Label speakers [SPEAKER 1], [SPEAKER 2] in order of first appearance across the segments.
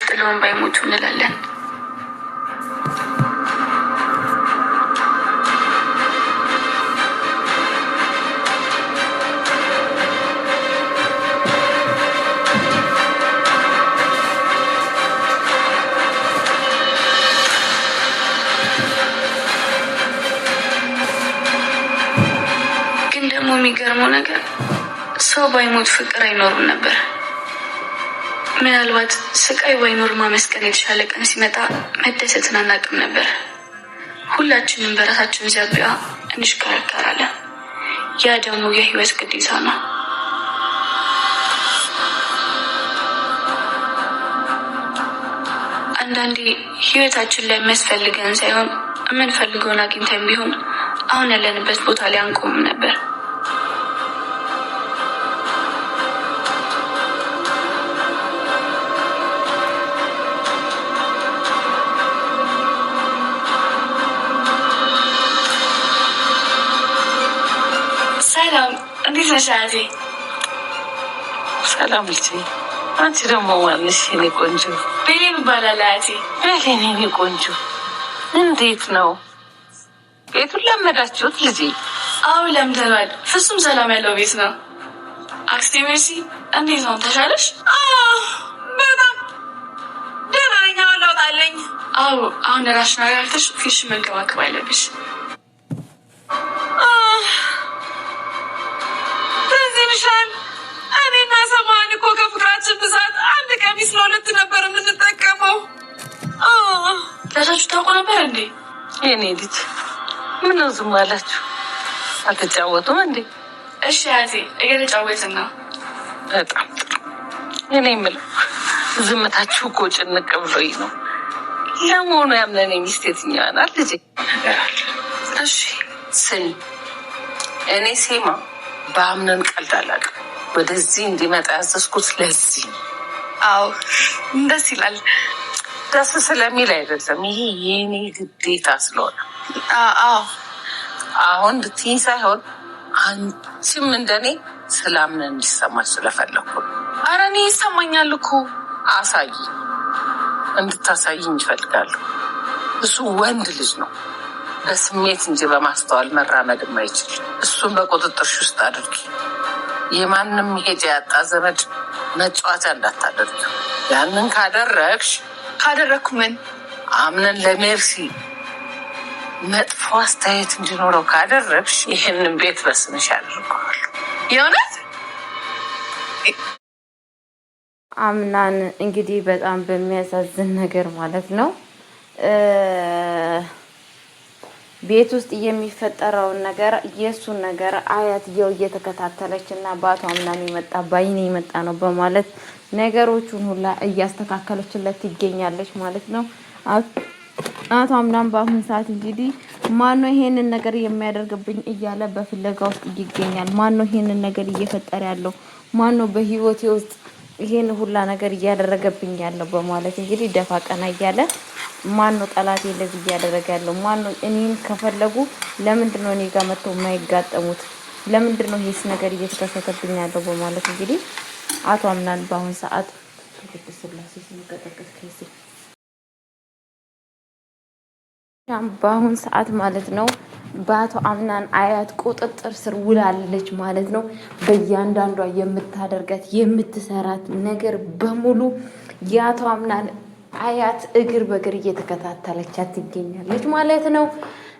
[SPEAKER 1] ጥለውን ባይሞቱ እንላለን። ግን ደግሞ የሚገርመው ነገር ሰው ባይሞት ፍቅር አይኖርም ነበር። ምናልባት ስቃይ ባይኖር ማመስገን የተሻለ ቀን ሲመጣ መደሰትን አናውቅም ነበር። ሁላችንም በራሳችን ዛቢያ እንሽከረከራለን። ያ ደግሞ የህይወት ግዴታ ነው። አንዳንዴ ህይወታችን ላይ የሚያስፈልገን ሳይሆን የምንፈልገውን አግኝተን ቢሆን አሁን ያለንበት ቦታ ላይ አንቆምም ነበር። ሰላም፣ እንዴት ነሽ አያቴ?
[SPEAKER 2] ሰላም ልጄ። አንቺ ደግሞ ማንሽ? የኔ ቆንጆ
[SPEAKER 1] ቤሌን ይባላል አያቴ።
[SPEAKER 2] ቤሌን የኔ ቆንጆ፣ እንዴት ነው? ቤቱን ለመዳችሁት ልጄ?
[SPEAKER 1] አዎ ለምደናል። ፍጹም ሰላም ያለው ቤት ነው። አክስቴ ሜርሲ እንዴት ነው? ተሻለሽ?
[SPEAKER 3] በጣም ደህና ነኝ። አሁን ለውጥ አለኝ።
[SPEAKER 1] አዎ አሁን ራስሽን አረጋግተሽ ፊትሽን መንከባከብ አለብሽ።
[SPEAKER 3] እኔና ሰማን እኮ ከፍቅራችን ብዛት አንድ ቀሚስ ለሁለት ነበር የምንጠቀመው።
[SPEAKER 1] ለሳችሁ ታውቁ ነበር እንዴ?
[SPEAKER 2] የኔ ልጅ ምነው ዝም አላችሁ? አልተጫወቱም እንዴ?
[SPEAKER 1] እሺ አያቴ እየተጫወትን ነው።
[SPEAKER 2] በጣም ጥሩ። እኔ የምለው ዝምታችሁ እኮ ጭንቅ ብሎኝ ነው። ለመሆኑ ያምነን ሚስት የትኛዋ ናት ልጄ?
[SPEAKER 1] እሺ
[SPEAKER 2] ስሚ፣ እኔ ሴማ በአምነን ቀልድ አላውቅም። ወደዚህ እንዲመጣ ያዘዝኩት ለዚህ ነው።
[SPEAKER 1] አዎ ደስ ይላል።
[SPEAKER 2] ደስ ስለሚል አይደለም፣ ይሄ የኔ ግዴታ ስለሆነ።
[SPEAKER 1] አዎ
[SPEAKER 2] አሁን እንድትይኝ ሳይሆን አንቺም እንደኔ ስላምነን እንዲሰማች ስለፈለኩ።
[SPEAKER 1] ኧረ እኔ ይሰማኛል እኮ።
[SPEAKER 2] አሳይ፣ እንድታሳይኝ እፈልጋለሁ። እሱ ወንድ ልጅ ነው፣ በስሜት እንጂ በማስተዋል መራመድ የማይችል። እሱን በቁጥጥርሽ ውስጥ አድርጊ። የማንም መሄጃ ያጣ ዘመድ መጫወቻ እንዳታደርጊ። ያንን
[SPEAKER 1] ካደረግኩ ምን
[SPEAKER 2] አምነን ለሜርሲ መጥፎ አስተያየት እንዲኖረው ካደረግሽ ይህንን ቤት በስምሽ ያደርገዋል።
[SPEAKER 1] የእውነት
[SPEAKER 4] አምናን እንግዲህ በጣም በሚያሳዝን ነገር ማለት ነው ቤት ውስጥ የሚፈጠረውን ነገር የሱን ነገር አያትየው እየተከታተለች እና በአቶ አምናን የመጣ ባይኔ የመጣ ነው በማለት ነገሮቹን ሁላ እያስተካከለችለት ትገኛለች ማለት ነው። አቶ አምናን በአሁን ሰዓት እንግዲህ ማነው ይሄንን ነገር የሚያደርግብኝ እያለ በፍለጋ ውስጥ ይገኛል። ማነው ይሄንን ነገር እየፈጠረ ያለው? ማነው በህይወቴ ውስጥ ይሄን ሁላ ነገር እያደረገብኝ ያለው በማለት እንግዲህ ደፋ ቀና እያለ ማነው ጠላቴ እንደዚህ እያደረገ ያለው? ማነው እኔን ከፈለጉ ለምንድን ነው እኔ ጋር መጥተው የማይጋጠሙት? ለምንድን ነው ይሄስ ነገር እየተከሰተብኝ ያለው በማለት እንግዲህ አቶ አምናን በአሁን ሰዓት በአሁን ሰዓት ማለት ነው በአቶ አምናን አያት ቁጥጥር ስር ውላለች ማለት ነው። በእያንዳንዷ የምታደርጋት የምትሰራት ነገር በሙሉ የአቶ አምናን አያት እግር በእግር እየተከታተለቻት ትገኛለች ማለት ነው።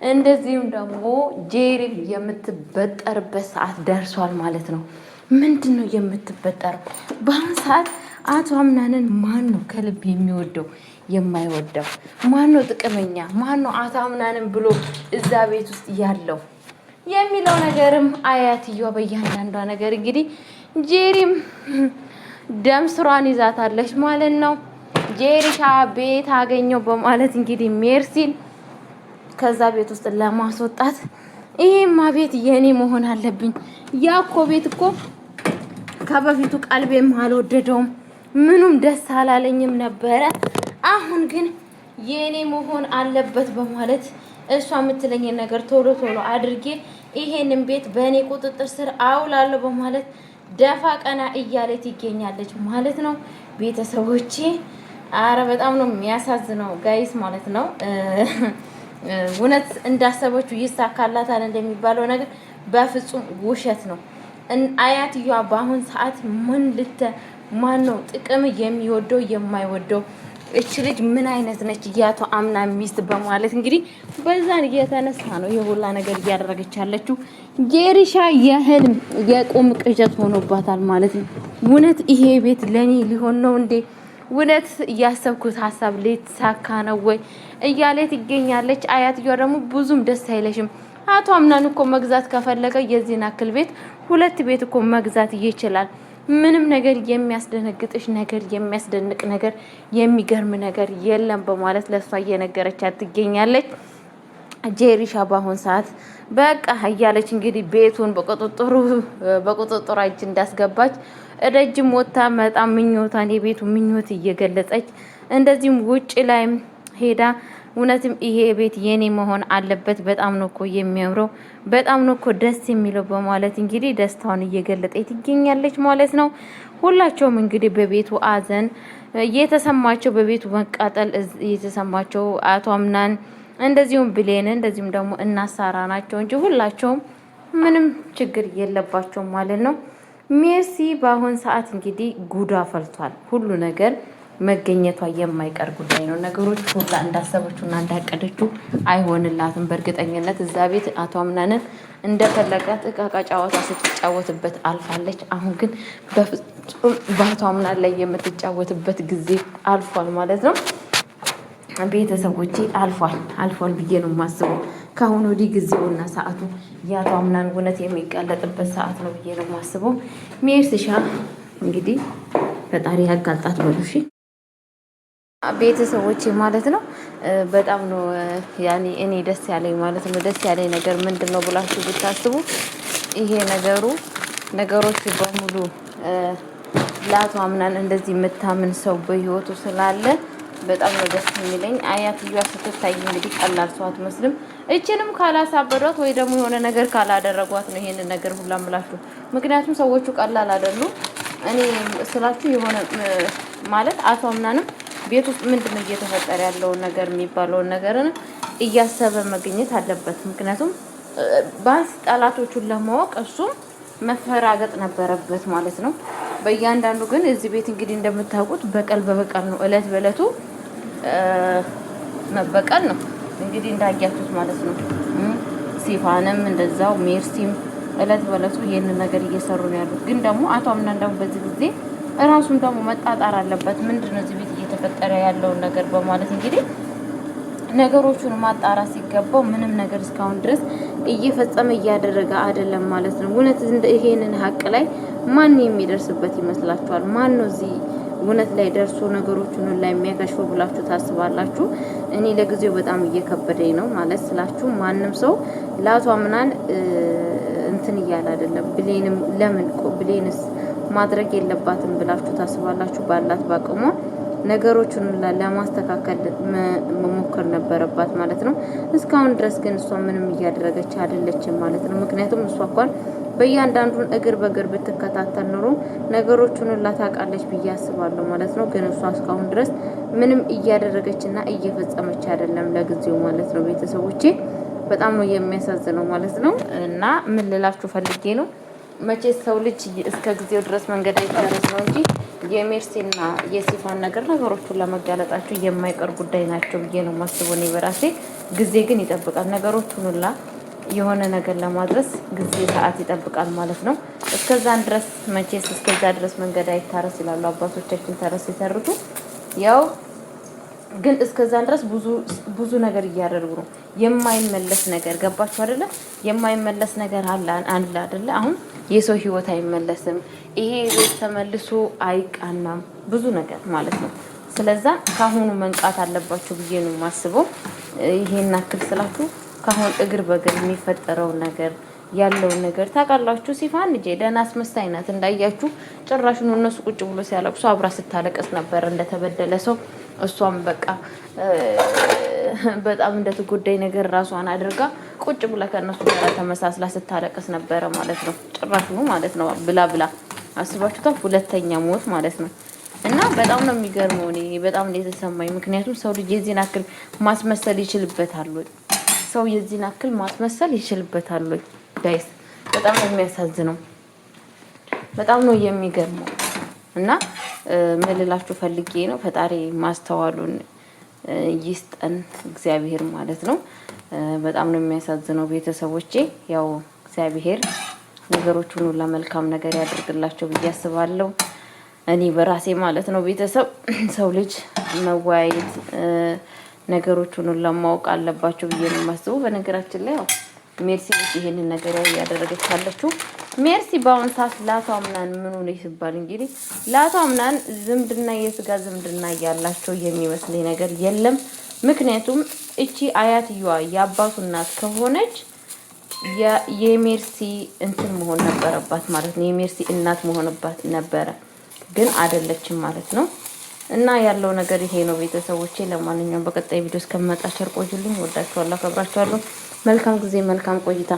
[SPEAKER 4] እንደዚሁም ደግሞ ጄሪ የምትበጠርበት ሰዓት ደርሷል ማለት ነው። ምንድን ነው የምትበጠረው? በአሁን ሰዓት አቶ አምናንን ማን ነው ከልብ የሚወደው የማይወደው? ማን ነው ጥቅመኛ? ማን ነው አቶ አምናንን ብሎ እዛ ቤት ውስጥ ያለው የሚለው ነገርም አያትየዋ በእያንዳንዷ ነገር እንግዲህ ጄሪም ደም ስሯን ይዛታለች ማለት ነው። ጄሪሻ ቤት አገኘው በማለት እንግዲህ ሜርሲን ከዛ ቤት ውስጥ ለማስወጣት ይሄማ ቤት የኔ መሆን አለብኝ። ያኮ ቤት እኮ ከበፊቱ ቀልቤም አልወደደውም፣ ምኑም ደስ አላለኝም ነበረ። አሁን ግን የኔ መሆን አለበት በማለት እሷ የምትለኝ ነገር ቶሎ ቶሎ አድርጌ ይሄንን ቤት በእኔ ቁጥጥር ስር አውላለሁ በማለት ደፋ ቀና እያለች ይገኛለች ማለት ነው። ቤተሰቦቼ አረ በጣም ነው የሚያሳዝነው ጋይስ ማለት ነው። እውነት እንዳሰበችው ይሳካላታል እንደሚባለው ነገር በፍጹም ውሸት ነው። አያትየዋ በአሁን ሰዓት ማን ነው ጥቅም የሚወደው የማይወደው እች ልጅ ምን አይነት ነች እያቶ አምና ሚስት በማለት እንግዲህ በዛን እየተነሳ ነው የሁላ ነገር እያደረገች ያለችው። ጄሪሻ የህልም የቁም ቅዠት ሆኖባታል ማለት ነው። እውነት ይሄ ቤት ለኔ ሊሆን ነው እንዴ? እውነት እያሰብኩት ሀሳብ ሊሳካ ነው ወይ እያለ ትገኛለች። አያትየዋ ደግሞ ብዙም ደስ አይለሽም። አቶ አምናን እኮ መግዛት ከፈለገ የዚህን አክል ቤት 2 ቤት እኮ መግዛት ይችላል። ምንም ነገር የሚያስደነግጥሽ ነገር የሚያስደንቅ ነገር የሚገርም ነገር የለም በማለት ለሷ እየነገረቻት ትገኛለች። ጄሪሻ በአሁን ሰዓት በቃ እያለች እንግዲህ ቤቱን በቁጥጥሯ እጅ እንዳስገባች ረጅም ወታ በጣም ምኞቷን የቤቱ ምኞት እየገለጸች እንደዚህም ውጭ ላይም ሄዳ እውነትም ይሄ ቤት የኔ መሆን አለበት፣ በጣም ነው እኮ የሚያምረው፣ በጣም ነው እኮ ደስ የሚለው በማለት እንግዲህ ደስታውን እየገለጸች ትገኛለች ማለት ነው። ሁላቸውም እንግዲህ በቤቱ አዘን የተሰማቸው በቤቱ መቃጠል የተሰማቸው አቶ አምናን እንደዚሁም ብሌን እንደዚሁም ደግሞ እናሳራ ናቸው እንጂ ሁላቸውም ምንም ችግር የለባቸውም ማለት ነው። ሜርሲ በአሁን ሰዓት እንግዲህ ጉዳ ፈልቷል። ሁሉ ነገር መገኘቷ የማይቀር ጉዳይ ነው። ነገሮች ሁላ እንዳሰበችውና እንዳቀደችው አይሆንላትም። በእርግጠኝነት እዛ ቤት አቶ አምናንን እንደፈለጋት እቃቃ ጨዋታ ስትጫወትበት አልፋለች። አሁን ግን በፍጹም በአቶ አምናን ላይ የምትጫወትበት ጊዜ አልፏል ማለት ነው። ቤተሰቦቼ አልፏል ብዬ ነው የማስበው። ከአሁን ወዲህ ጊዜውና ሰዓቱ የአቶ አምናን እውነት የሚጋለጥበት ሰዓት ነው ብዬ ነው የማስበው። ሜርስሻ እንግዲህ ፈጣሪ ያጋልጣት በሉሽ ቤተሰቦቼ ማለት ነው። በጣም ነው ያኔ እኔ ደስ ያለኝ ማለት ነው። ደስ ያለኝ ነገር ምንድን ነው ብላችሁ ብታስቡ ይሄ ነገሮች በሙሉ ለአቶ አምናን እንደዚህ የምታምን ሰው በህይወቱ ስላለ በጣም ነው ደስ የሚለኝ። አያትየዋ ስትታይ እንግዲህ ቀላል ሰው አትመስልም። እችንም ካላሳበዷት ወይ ደግሞ የሆነ ነገር ካላደረጓት ነው ይሄንን ነገር ሁላ ምላችሁ። ምክንያቱም ሰዎቹ ቀላል አይደሉም። እኔ ስላችሁ የሆነ ማለት አቶ አምናንም ቤት ውስጥ ምንድነው እየተፈጠረ ያለውን ነገር የሚባለውን ነገርን እያሰበ መገኘት አለበት። ምክንያቱም ባንስ ጠላቶቹን ለማወቅ እሱም መፈራገጥ ነበረበት ማለት ነው። በእያንዳንዱ ግን እዚህ ቤት እንግዲህ እንደምታውቁት በቀል በበቀል ነው። እለት በእለቱ መበቀል ነው እንግዲህ እንዳያችሁት ማለት ነው። ሲፋንም እንደዛው ሜርሲም እለት በእለቱ ይሄንን ነገር እየሰሩ ነው ያሉት። ግን ደግሞ አቶ አምናን ደግሞ በዚህ ጊዜ እራሱም ደግሞ መጣጣር አለበት። ምንድነው እዚህ ቤት እየተፈጠረ ያለውን ነገር በማለት እንግዲህ ነገሮቹን ማጣራት ሲገባው ምንም ነገር እስካሁን ድረስ እየፈጸመ እያደረገ አይደለም ማለት ነው። እውነት ይሄንን ሀቅ ላይ ማን የሚደርስበት ይመስላችኋል? ማን ነው እዚህ እውነት ላይ ደርሶ ነገሮቹን ላይ የሚያከሽፈው ብላችሁ ታስባላችሁ? እኔ ለጊዜው በጣም እየከበደኝ ነው ማለት ስላችሁ ማንም ሰው ለአቶ አምናን እንትን እያለ አይደለም። ብሌንም ለምን ብሌንስ ማድረግ የለባትም ብላችሁ ታስባላችሁ? ባላት ባቅሟ ነገሮችን ለማስተካከል መሞከር ነበረባት ማለት ነው። እስካሁን ድረስ ግን እሷ ምንም እያደረገች አይደለችም ማለት ነው። ምክንያቱም እሷ እንኳን በእያንዳንዱን እግር በእግር ብትከታተል ኖሮ ነገሮችን ላታውቃለች ብዬ አስባለሁ ማለት ነው። ግን እሷ እስካሁን ድረስ ምንም እያደረገችና እየፈጸመች አይደለም ለጊዜው ማለት ነው። ቤተሰቦቼ በጣም ነው የሚያሳዝነው ማለት ነው። እና ምን ልላችሁ ፈልጌ ነው መቼ ሰው ልጅ እስከ ጊዜው ድረስ መንገድ አይታረስ ነው እንጂ የሜርሲና የሲፋን ነገሮቹን ለመጋለጣቸው የማይቀር ጉዳይ ናቸው ብዬ ነው የማስበው እኔ በራሴ። ጊዜ ግን ይጠብቃል ነገሮቹን ሁላ የሆነ ነገር ለማድረስ ጊዜ ሰዓት ይጠብቃል ማለት ነው። እስከዛን ድረስ መቼስ እስከዛ ድረስ መንገድ አይታረስ ይላሉ አባቶቻችን ተረስ ይተርቱ። ያው ግን እስከዛን ድረስ ብዙ ነገር እያደረጉ ነው። የማይመለስ ነገር ገባችሁ አይደለ? የማይመለስ ነገር አለ አይደለ? አሁን የሰው ህይወት አይመለስም። ይሄ ቤት ተመልሶ አይቃናም ብዙ ነገር ማለት ነው። ስለዛ ካሁኑ መንቃት አለባችሁ ብዬ ነው የማስበው። ይሄን አክል ስላችሁ ካሁን እግር በእግር የሚፈጠረው ነገር ያለውን ነገር ታውቃላችሁ። ሲፋን ልጄ ደህና አስመሳይ ናት እንዳያችሁ። ጭራሹን እነሱ ቁጭ ብሎ ሲያለቅሱ አብራ ስታለቅስ ነበር እንደተበደለ ሰው። እሷም በቃ በጣም እንደተጎዳይ ነገር ራሷን አድርጋ ቁጭ ብላ ከነሱ ጋር ተመሳስላ ስታለቅስ ነበረ ማለት ነው። ጭራሹ ማለት ነው ብላ አስባችሁታ ሁለተኛ ሞት ማለት ነው። እና በጣም ነው የሚገርመው። እኔ በጣም ነው የተሰማኝ። ምክንያቱም ሰው ልጅ የዚህን አክል ማስመሰል ይችልበታል ወይ? ሰው የዚህን አክል ማስመሰል ይችልበታል ወይ? ጋይስ በጣም ነው የሚያሳዝነው። በጣም ነው የሚገርመው። እና ምን ልላችሁ ፈልጌ ነው፣ ፈጣሪ ማስተዋሉን ይስጠን እግዚአብሔር ማለት ነው። በጣም ነው የሚያሳዝነው ቤተሰቦቼ። ያው እግዚአብሔር ነገሮቹን ሁሉ ለመልካም ነገር ያደርግላቸው ብዬ አስባለሁ። እኔ በራሴ ማለት ነው ቤተሰብ ሰው ልጅ መወያየት ነገሮቹን ሁሉ ለማወቅ አለባቸው ብዬ ነው የማስበው። በነገራችን ላይ ያው ሜርሲ ልጅ ይሄንን ነገር ያደረገች ካለችው ሜርሲ በአሁን ሰዓት ለአቶ አምናን ምን ሆነ ሲባል እንግዲህ ለአቶ አምናን ዝምድና የስጋ ዝምድና ያላቸው የሚመስለኝ ነገር የለም። ምክንያቱም እቺ አያትየዋ የአባቱ እናት ከሆነች የሜርሲ እንትን መሆን ነበረባት ማለት ነው። የሜርሲ እናት መሆንባት ነበረ፣ ግን አይደለችም ማለት ነው። እና ያለው ነገር ይሄ ነው ቤተሰቦቼ። ለማንኛውም በቀጣይ ቪዲዮ እስከምመጣ ቸር ቆዩልኝ። ወዳችኋለሁ፣ አከብራችኋለሁ። መልካም ጊዜ፣ መልካም ቆይታ።